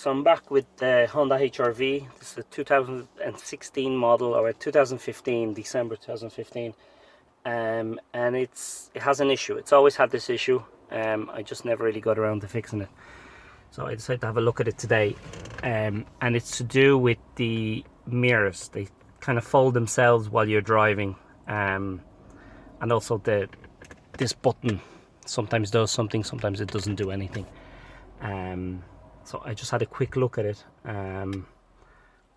So I'm back with the Honda HRV. This is a 2016 model, or a 2015, December 2015. And it has an issue. It's always had this issue. I just never really got around to fixing it. So I decided to have a look at it today. And it's to do with the mirrors. They kind of fold themselves while you're driving. And also this button sometimes does something, sometimes it doesn't do anything. So I just had a quick look at it, and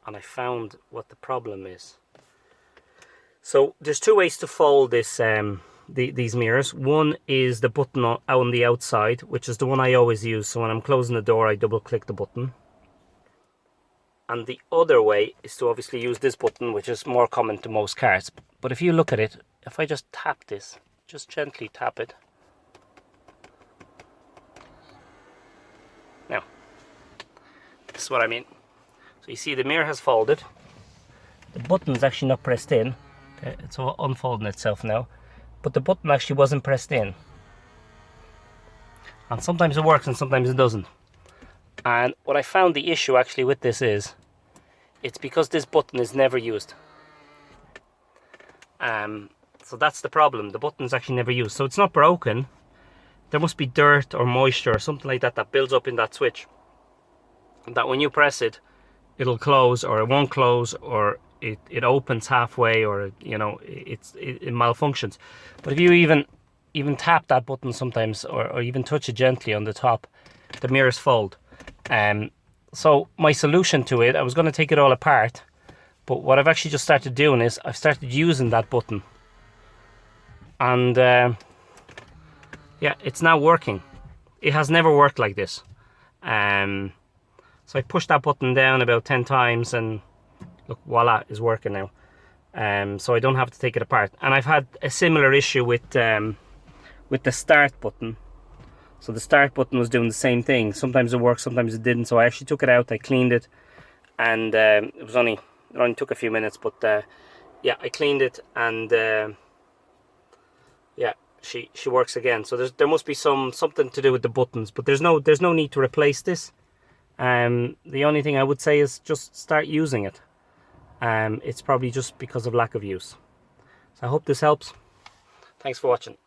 I found what the problem is. So there's two ways to fold this, these mirrors. One is the button on the outside, which is the one I always use. So when I'm closing the door, I double click the button. And the other way is to obviously use this button, which is more common to most cars. But if you look at it, if I just tap this, just gently tap it. Now, this is what I mean. So you see the mirror has folded. The button is actually not pressed in. It's all unfolding itself now. But the button actually wasn't pressed in. And sometimes it works and sometimes it doesn't. And what I found the issue actually with this is, it's because this button is never used. So that's the problem. The button is actually never used. So it's not broken. There must be dirt or moisture or something like that that builds up in that switch. That when you press it, it'll close, or it won't close, or it opens halfway, or you know, it malfunctions. But if you even tap that button sometimes, or even touch it gently on the top, the mirrors fold. So my solution to it, I was going to take it all apart, but what I've actually just started doing is I've started using that button, and yeah, it's now working. It has never worked like this. So I pushed that button down about 10 times and look, voila, it's working now. So I don't have to take it apart. And I've had a similar issue with the start button. So the start button was doing the same thing. Sometimes it worked, sometimes it didn't. So I actually took it out, I cleaned it, and it only took a few minutes, but yeah, I cleaned it, and yeah, she works again. So there must be something to do with the buttons, but there's no need to replace this. The only thing I would say is just start using it. It's probably just because of lack of use. So I hope this helps. Thanks for watching.